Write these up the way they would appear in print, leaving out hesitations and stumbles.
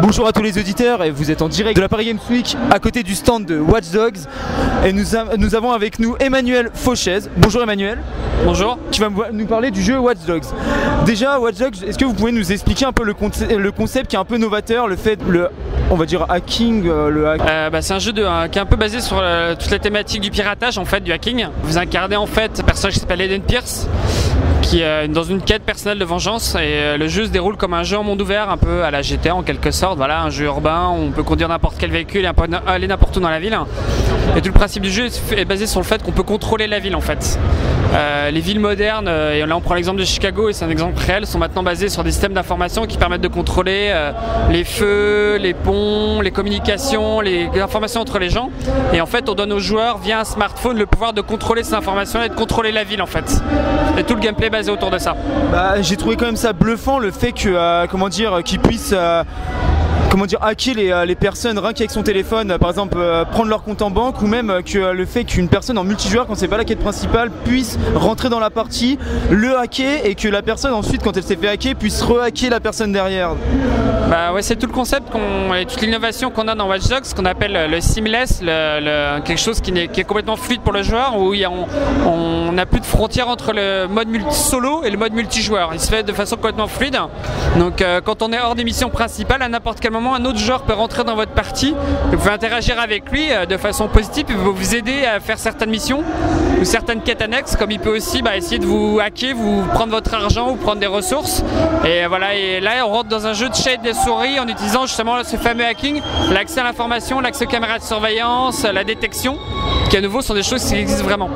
Bonjour à tous les auditeurs, et vous êtes en direct de la Paris Games Week à côté du stand de Watch Dogs. Et nous avons avec nous Emmanuel Fauchez. Bonjour Emmanuel. Bonjour. Tu vas nous parler du jeu Watch Dogs. Déjà Watch Dogs, est-ce que vous pouvez nous expliquer un peu le concept qui est un peu novateur, le fait, on va dire hacking, C'est un jeu qui est un peu basé sur toute la thématique du piratage en fait, du hacking. Vous incarnez en fait un personnage qui s'appelle Eden Pierce, qui est dans une quête personnelle de vengeance, et le jeu se déroule comme un jeu en monde ouvert, un peu à la GTA en quelque sorte. Voilà, un jeu urbain où on peut conduire n'importe quel véhicule et aller n'importe où dans la ville. Et tout le principe du jeu est basé sur le fait qu'on peut contrôler la ville en fait. Les villes modernes, et là on prend l'exemple de Chicago et c'est un exemple réel, sont maintenant basées sur des systèmes d'information qui permettent de contrôler les feux, les ponts, les communications, les informations entre les gens. Et en fait on donne aux joueurs via un smartphone le pouvoir de contrôler ces informations et de contrôler la ville en fait. Et tout le gameplay est basé autour de ça. J'ai trouvé quand même ça bluffant, le fait que qu'ils puissent hacker les personnes rien qu'avec son téléphone, par exemple prendre leur compte en banque, ou même que le fait qu'une personne en multijoueur, quand c'est pas la quête principale, puisse rentrer dans la partie, le hacker, et que la personne ensuite, quand elle s'est fait hacker, puisse re-hacker la personne derrière. Ouais, c'est tout le concept et toute l'innovation qu'on a dans Watch Dogs, ce qu'on appelle le seamless, quelque chose qui est complètement fluide pour le joueur, où on n'a plus de frontières entre le mode solo et le mode multijoueur. Il se fait de façon complètement fluide. Donc quand on est hors des missions principales, à n'importe quel moment, un autre joueur peut rentrer dans votre partie, vous pouvez interagir avec lui de façon positive, il peut vous aider à faire certaines missions ou certaines quêtes annexes, comme il peut aussi essayer de vous hacker, vous prendre votre argent ou prendre des ressources. Et voilà, et là on rentre dans un jeu de chat et de souris en utilisant justement ce fameux hacking, l'accès à l'information, l'accès aux caméras de surveillance, la détection, qui à nouveau sont des choses qui existent vraiment.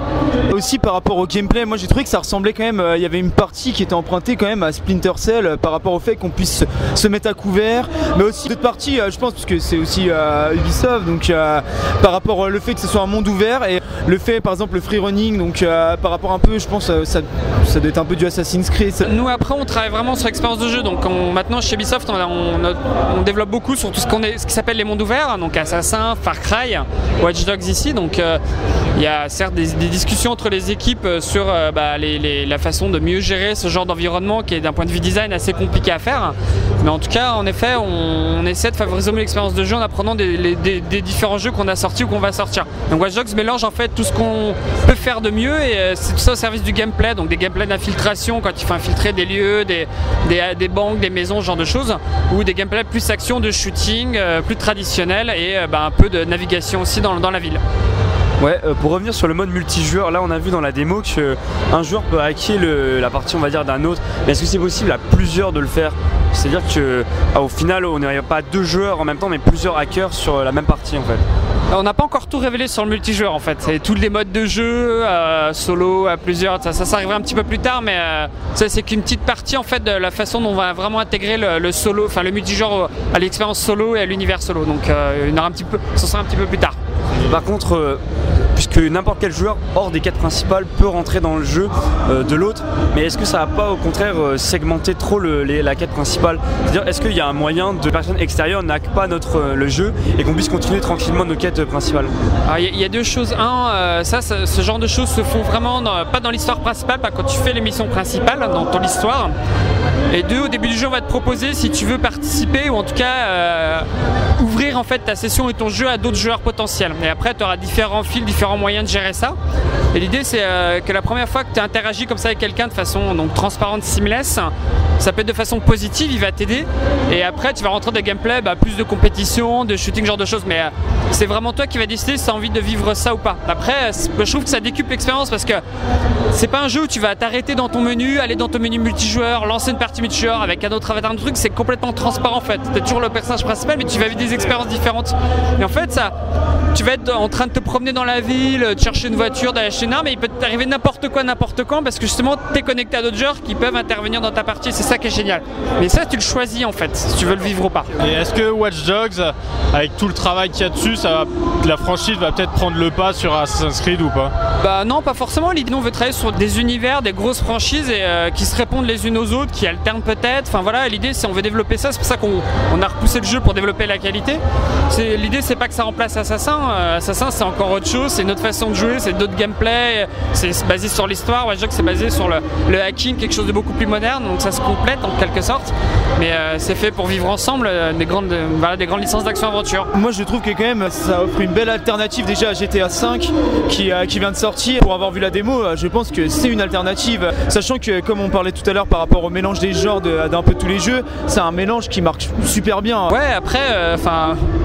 Aussi par rapport au gameplay, moi j'ai trouvé que ça ressemblait quand même, il y avait une partie qui était empruntée quand même à Splinter Cell par rapport au fait qu'on puisse se mettre à couvert, mais aussi d'autres parties, je pense, parce que c'est aussi Ubisoft, donc par rapport au fait que ce soit un monde ouvert, et le fait par exemple le free running, donc par rapport un peu, je pense ça doit être un peu du Assassin's Creed. Nous après on travaille vraiment sur l'expérience de jeu, donc maintenant chez Ubisoft on développe beaucoup sur tout ce qui s'appelle les mondes ouverts, donc Assassin, Far Cry, Watch Dogs ici, donc il y a certes des discussions entre les équipes sur la façon de mieux gérer ce genre d'environnement qui est d'un point de vue design assez compliqué à faire, mais en tout cas en effet on essaie de favoriser l'expérience de jeu en apprenant des différents jeux qu'on a sortis ou qu'on va sortir. Donc Watch Dogs mélange en fait tout ce qu'on peut faire de mieux, et c'est tout ça au service du gameplay, donc des gameplays d'infiltration quand il faut infiltrer des lieux, des banques, des maisons, ce genre de choses, ou des gameplays plus action de shooting, plus traditionnels, et un peu de navigation aussi dans la ville. Ouais, pour revenir sur le mode multijoueur, là on a vu dans la démo qu'un joueur peut hacker la partie on va dire d'un autre, mais est-ce que c'est possible à plusieurs de le faire? C'est-à-dire qu'au final on n'aurait pas deux joueurs en même temps mais plusieurs hackers sur la même partie en fait. On n'a pas encore tout révélé sur le multijoueur en fait, c'est tous les modes de jeu, solo, à plusieurs, ça arrivera un petit peu plus tard, mais ça c'est qu'une petite partie en fait de la façon dont on va vraiment intégrer le solo, enfin le multijoueur à l'expérience solo et à l'univers solo, donc ça sera un petit peu plus tard. Par contre, puisque n'importe quel joueur hors des quêtes principales peut rentrer dans le jeu de l'autre, mais est-ce que ça va pas au contraire segmenter trop la quête principale? C'est-à-dire, est-ce qu'il y a un moyen de personnes extérieures n'hackent pas le jeu et qu'on puisse continuer tranquillement nos quêtes principales? Alors il y a deux choses. Ce genre de choses se font vraiment pas dans l'histoire principale, pas quand tu fais les missions principales dans ton histoire. Et deux, au début du jeu on va te proposer si tu veux participer, ou en tout cas ouvrir en fait ta session et ton jeu à d'autres joueurs potentiels. Et après tu auras différents fils, différents moyens de gérer ça. Et l'idée c'est que la première fois que tu interagis comme ça avec quelqu'un de façon transparente, seamless, ça peut être de façon positive, il va t'aider. Et après tu vas rentrer dans des gameplays, plus de compétition, de shooting, genre de choses. Mais c'est vraiment toi qui vas décider si tu as envie de vivre ça ou pas. Après je trouve que ça décuple l'expérience, parce que c'est pas un jeu où tu vas t'arrêter dans ton menu, aller dans ton menu multijoueur, lancer une partie multijoueur avec un autre avatar, un truc, c'est complètement transparent en fait. Tu es toujours le personnage principal, mais tu vas vivre des expériences différentes. Et en fait tu vas être en train de te promener dans la ville, de chercher une voiture, d'aller acheter une arme, mais il peut t'arriver n'importe quoi, n'importe quand, parce que justement tu es connecté à d'autres joueurs qui peuvent intervenir dans ta partie, c'est ça qui est génial. Mais ça tu le choisis en fait, si tu veux le vivre ou pas. Et est-ce que Watch Dogs, avec tout le travail qu'il y a dessus, la franchise va peut-être prendre le pas sur Assassin's Creed ou pas? Non, pas forcément. L'idée, on veut travailler sur des univers, des grosses franchises qui se répondent les unes aux autres, qui alternent peut-être. Enfin voilà, l'idée c'est on veut développer ça, c'est pour ça qu'on a repoussé le jeu pour développer la qualité. L'idée c'est pas que ça remplace Assassin, Assassin c'est encore autre chose, c'est une autre façon de jouer, c'est d'autres gameplay, c'est basé sur l'histoire. Watch Dogs c'est basé sur le hacking, quelque chose de beaucoup plus moderne, donc ça se complète en quelque sorte. Mais c'est fait pour vivre ensemble des grandes licences d'action-aventure. Moi je trouve que quand même ça offre une belle alternative déjà à GTA 5 qui vient de sortir. Pour avoir vu la démo, je pense que c'est une alternative, sachant que comme on parlait tout à l'heure par rapport au mélange des genres d'un peu tous les jeux, c'est un mélange qui marche super bien. Ouais, après,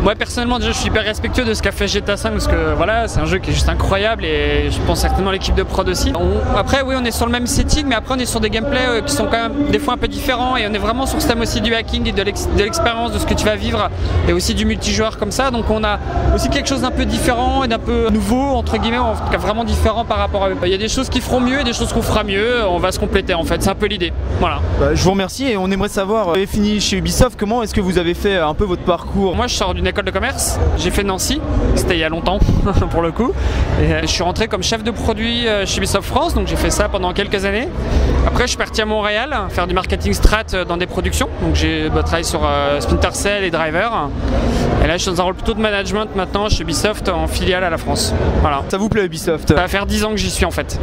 moi personnellement déjà je suis hyper respectueux de ce qu'a fait GTA 5 parce que voilà, c'est un jeu qui est juste incroyable et je pense certainement l'équipe de prod aussi. Après oui, on est sur le même setting, mais après on est sur des gameplays qui sont quand même des fois un peu différents et on est vraiment sur ce thème aussi du hacking et de l'expérience de ce que tu vas vivre et aussi du multijoueur comme ça. Donc on a aussi quelque chose d'un peu différent et d'un peu nouveau entre guillemets, en tout cas vraiment différent par rapport à eux. Il y a des choses qui feront mieux et des choses qu'on fera mieux, on va se compléter en fait, c'est un peu l'idée. Voilà. Je vous remercie et on aimerait savoir, vous avez fini chez Ubisoft, comment est-ce que vous avez fait un peu votre parcours? Moi je sors d'une école de commerce, j'ai fait Nancy, c'était il y a longtemps pour le coup. Et je suis rentré comme chef de produit chez Ubisoft France, donc j'ai fait ça pendant quelques années. Après je suis parti à Montréal faire du marketing strat dans des productions, donc j'ai travaillé sur Splinter Cell et Driver. Et là je suis dans un rôle plutôt de management maintenant chez Ubisoft en filiale à la France. Voilà. Ça vous plaît Ubisoft? Ça va faire 10 ans que j'y suis en fait.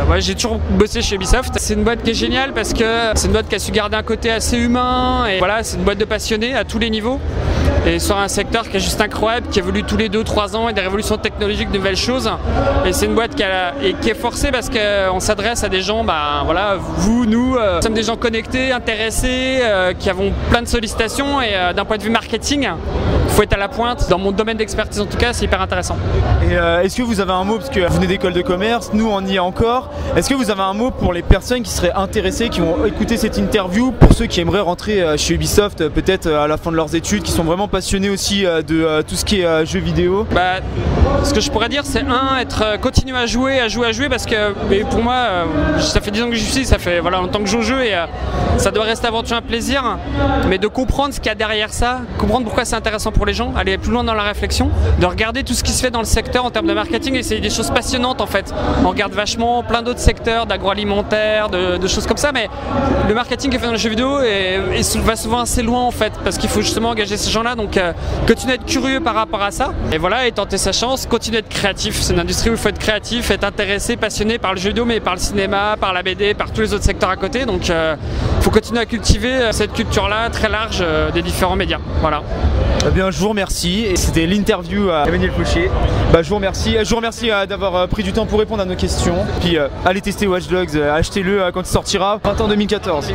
Ouais, j'ai toujours bossé chez Ubisoft. C'est une boîte qui est géniale parce que c'est une boîte qui a su garder un côté assez humain et voilà, c'est une boîte de passionnés à tous les niveaux. Et sur un secteur qui est juste incroyable, qui évolue tous les 2-3 ans et des révolutions technologiques, de nouvelles choses. Et c'est une boîte qui est forcée parce qu'on s'adresse à des gens, voilà, vous, nous sommes des gens connectés, intéressés, qui avons plein de sollicitations et d'un point de vue marketing, il faut être à la pointe. Dans mon domaine d'expertise en tout cas, c'est hyper intéressant. Et est-ce que vous avez un mot, parce que vous venez d'école de commerce, nous on y est encore, est-ce que vous avez un mot pour les personnes qui seraient intéressées, qui vont écouter cette interview, pour ceux qui aimeraient rentrer chez Ubisoft peut-être à la fin de leurs études, qui sont vraiment passionnés aussi de tout ce qui est jeux vidéo? Ce que je pourrais dire c'est continuer à jouer parce que pour moi ça fait 10 ans que j'y suis, ça fait longtemps que je joue au jeu et ça doit rester avant tout un plaisir, mais de comprendre ce qu'il y a derrière ça, comprendre pourquoi c'est intéressant pour les gens, aller plus loin dans la réflexion, de regarder tout ce qui se fait dans le secteur en termes de marketing et c'est des choses passionnantes en fait. On regarde vachement plein d'autres secteurs, d'agroalimentaire, de choses comme ça, mais le marketing qui est fait dans les jeux vidéo va souvent assez loin en fait, parce qu'il faut justement engager ces gens-là, donc continuer à être curieux par rapport à ça et voilà, et tenter sa chance, continuer à être créatif. C'est une industrie où il faut être créatif, être intéressé, passionné par le jeu vidéo, mais par le cinéma, par la BD, par tous les autres secteurs à côté, donc il faut continuer à cultiver cette culture-là très large des différents médias. Voilà. Eh bien, je vous remercie et c'était l'interview à Emmanuel Fauché. Je vous remercie d'avoir pris du temps pour répondre à nos questions. Puis allez tester Watch Dogs, achetez-le quand il sortira, printemps 2014.